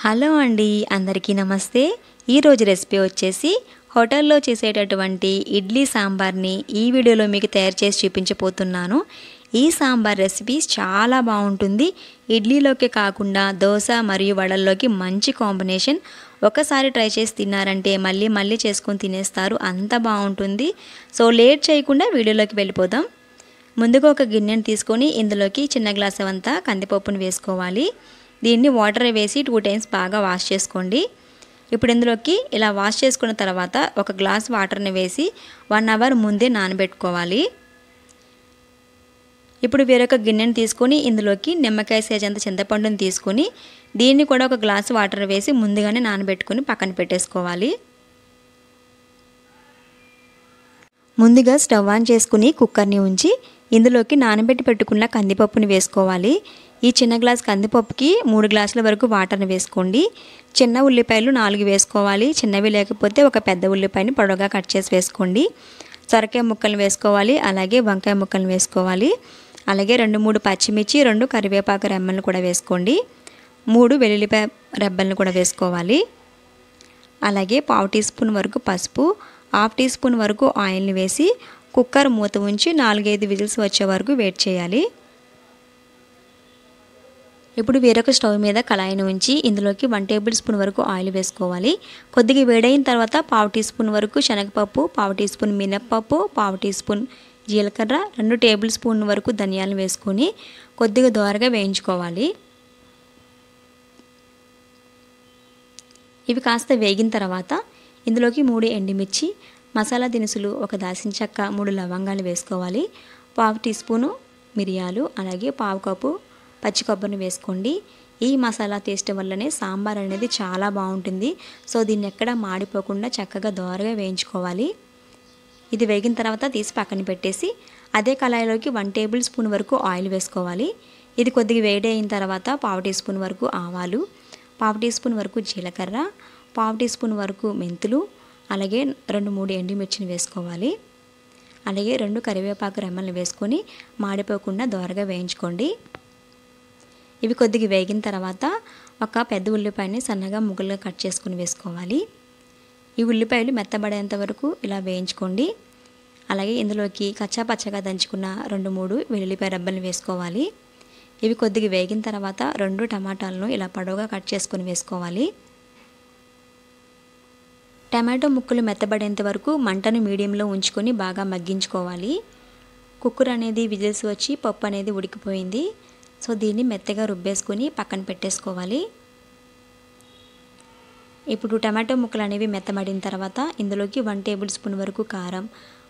Hello అండి, అందరికీ నమస్తే. ఈరోజు రెసిపీ వచ్చేసి హోటల్లో చేసేటటువంటి ఇడ్లీ సాంబార్ని ఈ వీడియోలో మీకు తయారు చేసి చూపించబోతున్నాను. ఈ సాంబార్ రెసిపీ చాలా బాగుంటుంది. ఇడ్లీలోకి కాకుండా దోశ మరియు వడల్లోకి మంచి కాంబినేషన్. ఒకసారి ట్రై చేసి తిన్నారంటే మళ్ళీ మళ్ళీ చేసుకొని తినేస్తారు, అంత బాగుంటుంది. సో లేట్ చేయకుండా వీడియోలోకి వెళ్ళిపోదాం. ముందుగా ఒక గిన్నెను తీసుకొని ఇందులోకి చిన్న గ్లాసు అంతా కందిపప్పును వేసుకోవాలి. దీన్ని వాటర్ వేసి 2 టైమ్స్ బాగా వాష్ చేసుకోండి. ఇప్పుడు ఇందులోకి ఇలా వాష్ చేసుకున్న తర్వాత ఒక గ్లాస్ వాటర్ని వేసి 1 అవర్ ముందే నానబెట్టుకోవాలి. ఇప్పుడు వేరొక గిన్నెను తీసుకొని ఇందులోకి నిమ్మకాయ సైజ్ అంత చింతపండుని తీసుకొని దీన్ని కూడా ఒక గ్లాస్ వాటర్ వేసి ముందుగానే నానబెట్టుకొని పక్కన పెట్టేసుకోవాలి. ముందుగా స్టవ్ ఆన్ చేసుకుని కుక్కర్ని ఉంచి ఇందులోకి నానబెట్టి పెట్టుకున్న కందిపప్పుని వేసుకోవాలి. ఈ చిన్న గ్లాస్ కందిపప్పుకి 3 గ్లాసుల వరకు వాటర్ని వేసుకోండి. చిన్న ఉల్లిపాయలు 4 వేసుకోవాలి. చిన్నవి లేకపోతే ఒక పెద్ద ఉల్లిపాయని పొడవుగా కట్ చేసి వేసుకోండి. సొరకాయ ముక్కలు వేసుకోవాలి, అలాగే వంకాయ ముక్కలు వేసుకోవాలి. అలాగే 2-3 పచ్చిమిర్చి, 2 కరివేపాకు రెమ్మలను కూడా వేసుకోండి. 3 వెల్లుల్లిపాయ రెబ్బలను కూడా వేసుకోవాలి. అలాగే 1/2 టీ స్పూన్ వరకు పసుపు, 1/2 టీ స్పూన్ వరకు ఆయిల్ని వేసి కుక్కర్ మూత ఉంచి 4-5 విజిల్స్ వచ్చే వరకు వెయిట్ చేయాలి. ఇప్పుడు వేరొక స్టవ్ మీద కళాయిని ఉంచి ఇందులోకి 1 టేబుల్ స్పూన్ వరకు ఆయిల్ వేసుకోవాలి. కొద్దిగా వేడైన తర్వాత 1/2 టీ స్పూన్ వరకు శనగపప్పు, 1/2 టీ స్పూన్ మినప్పప్పు, 1/2 టీ స్పూన్ జీలకర్ర, 2 టేబుల్ స్పూన్ వరకు ధనియాలను వేసుకొని కొద్దిగా దోరగా వేయించుకోవాలి. ఇవి కాస్త వేగిన తర్వాత ఇందులోకి 3 ఎండుమిర్చి, మసాలా దినుసులు, 1 దాల్చిన చెక్క, 3 లవంగాలు వేసుకోవాలి. 1/2 టీ స్పూను మిరియాలు, అలాగే 1/2 కప్పు పచ్చి కొబ్బరిని వేసుకోండి. ఈ మసాలా టేస్ట్ వల్లనే సాంబార్ అనేది చాలా బాగుంటుంది. సో దీన్ని ఎక్కడ మాడిపోకుండా చక్కగా దోరగా వేయించుకోవాలి. ఇది వేగిన తర్వాత తీసి పక్కన పెట్టేసి అదే కళాయిలోకి 1 టేబుల్ స్పూన్ వరకు ఆయిల్ వేసుకోవాలి. ఇది కొద్దిగా వేడి అయిన తర్వాత 1/2 టీ స్పూన్ వరకు ఆవాలు, 1/2 టీ స్పూన్ వరకు జీలకర్ర, 1/2 టీ స్పూన్ వరకు మెంతులు, అలాగే 2-3 ఎండుమిర్చిని వేసుకోవాలి. అలాగే 2 కరివేపాకు రెమ్మలను వేసుకొని మాడిపోకుండా దోరగా వేయించుకోండి. ఇవి కొద్దిగా వేగిన తర్వాత ఒక పెద్ద ఉల్లిపాయని సన్నగా ముక్కలుగా కట్ చేసుకుని వేసుకోవాలి. ఈ ఉల్లిపాయలు మెత్తబడేంత వరకు ఇలా వేయించుకోండి. అలాగే ఇందులోకి కచ్చా పచ్చగా దంచుకున్న 2-3 వెల్లుల్లిపాయ రెబ్బలను వేసుకోవాలి. ఇవి కొద్దిగా వేగిన తర్వాత 2 టమాటాలను ఇలా పొడవుగా కట్ చేసుకుని వేసుకోవాలి. టమాటో ముక్కలు మెత్తబడేంత వరకు మంటను మీడియంలో ఉంచుకొని బాగా మగ్గించుకోవాలి. కుక్కర్ అనేది విజిల్స్ వచ్చి పప్పు అనేది ఉడికిపోయింది. సో దీన్ని మెత్తగా రుబ్బేసుకొని పక్కన పెట్టేసుకోవాలి. ఇప్పుడు టమాటో ముక్కలు అనేవి మెత్తబడిన తర్వాత ఇందులోకి 1 టేబుల్ స్పూన్ వరకు కారం,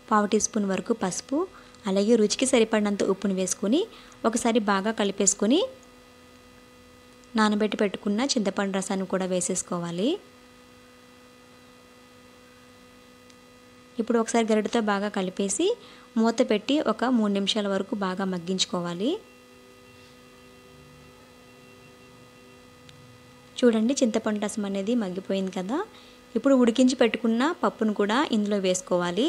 1/2 టీ స్పూన్ వరకు పసుపు, అలాగే రుచికి సరిపడినంత ఉప్పును వేసుకొని ఒకసారి బాగా కలిపేసుకొని నానబెట్టి పెట్టుకున్న చింతపండు రసాన్ని కూడా వేసేసుకోవాలి. ఇప్పుడు ఒకసారి గరిటెతో బాగా కలిపేసి మూత పెట్టి ఒక 3 నిమిషాల వరకు బాగా మగ్గించుకోవాలి. చూడండి, చింతపండు రసం అనేది మగ్గిపోయింది కదా. ఇప్పుడు ఉడికించి పెట్టుకున్న పప్పును కూడా ఇందులో వేసుకోవాలి.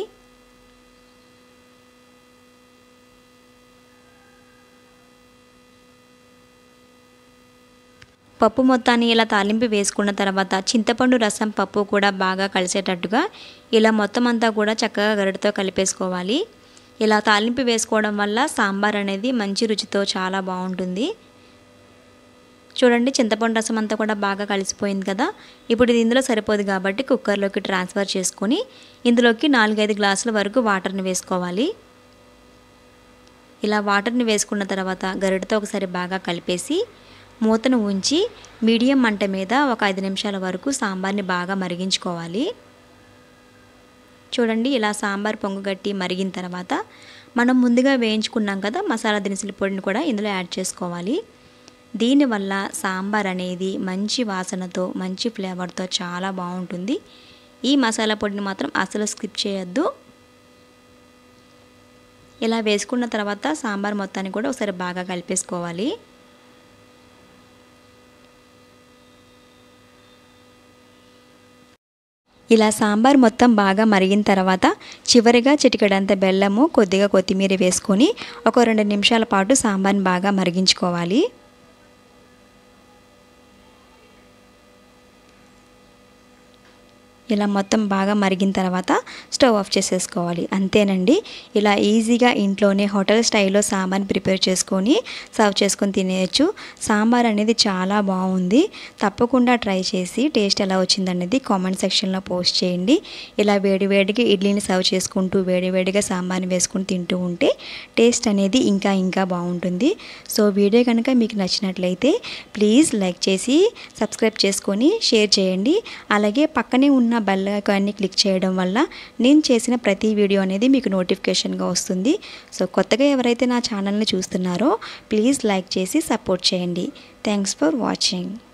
పప్పు మొత్తాన్ని ఇలా తాలింపు వేసుకున్న తర్వాత చింతపండు రసం పప్పు కూడా బాగా కలిసేటట్టుగా ఇలా మొత్తం అంతా కూడా చక్కగా గరిటెతో కలిపేసుకోవాలి. ఇలా తాలింపు వేసుకోవడం వల్ల సాంబార్ అనేది మంచి రుచితో చాలా బాగుంటుంది. చూడండి, చింతపండు రసం అంతా కూడా బాగా కలిసిపోయింది కదా. ఇప్పుడు ఇది ఇందులో సరిపోదు కాబట్టి కుక్కర్లోకి ట్రాన్స్ఫర్ చేసుకొని ఇందులోకి 4-5 గ్లాసుల వరకు వాటర్ని వేసుకోవాలి. ఇలా వాటర్ని వేసుకున్న తర్వాత గరిటెతో ఒకసారి బాగా కలిపేసి మూతను ఉంచి మీడియం మంట మీద ఒక 5 నిమిషాల వరకు సాంబార్ని బాగా మరిగించుకోవాలి. చూడండి, ఇలా సాంబార్ పొంగుగట్టి మరిగిన తర్వాత మనం ముందుగా వేయించుకున్నాం కదా మసాలా దినుసుల పొడిని కూడా ఇందులో యాడ్ చేసుకోవాలి. దీనివల్ల సాంబార్ అనేది మంచి వాసనతో మంచి ఫ్లేవర్తో చాలా బాగుంటుంది. ఈ మసాలా పొడిని మాత్రం అసలు స్కిప్ చేయొద్దు. ఇలా వేసుకున్న తర్వాత సాంబార్ మొత్తాన్ని కూడా ఒకసారి బాగా కలిపేసుకోవాలి. ఇలా సాంబార్ మొత్తం బాగా మరిగిన తర్వాత చివరిగా చిటికెడంత బెల్లము, కొద్దిగా కొత్తిమీర వేసుకొని ఒక 2 నిమిషాల పాటు సాంబార్ని బాగా మరిగించుకోవాలి. ఇలా మొత్తం బాగా మరిగిన తర్వాత స్టవ్ ఆఫ్ చేసేసుకోవాలి. అంతేనండి. ఇలా ఈజీగా ఇంట్లోనే హోటల్ స్టైల్లో సాంబార్ని ప్రిపేర్ చేసుకొని సర్వ్ చేసుకొని తినేయచ్చు. సాంబార్ అనేది చాలా బాగుంది. తప్పకుండా ట్రై చేసి టేస్ట్ ఎలా వచ్చిందనేది కామెంట్ సెక్షన్లో పోస్ట్ చేయండి. ఇలా వేడివేడిగా ఇడ్లీని సర్వ్ చేసుకుంటూ వేడివేడిగా సాంబార్ని వేసుకుని తింటూ ఉంటే టేస్ట్ అనేది ఇంకా బాగుంటుంది. సో వీడియో కనుక మీకు నచ్చినట్లయితే ప్లీజ్ లైక్ చేసి సబ్స్క్రైబ్ చేసుకొని షేర్ చేయండి. అలాగే పక్కనే ఉన్న బెల్ ఐకాన్ని క్లిక్ చేయడం వల్ల నేను చేసిన ప్రతి వీడియో అనేది మీకు నోటిఫికేషన్గా వస్తుంది. సో కొత్తగా ఎవరైతే నా ఛానల్ని చూస్తున్నారో ప్లీజ్ లైక్ చేసి సపోర్ట్ చేయండి. Thanks for watching.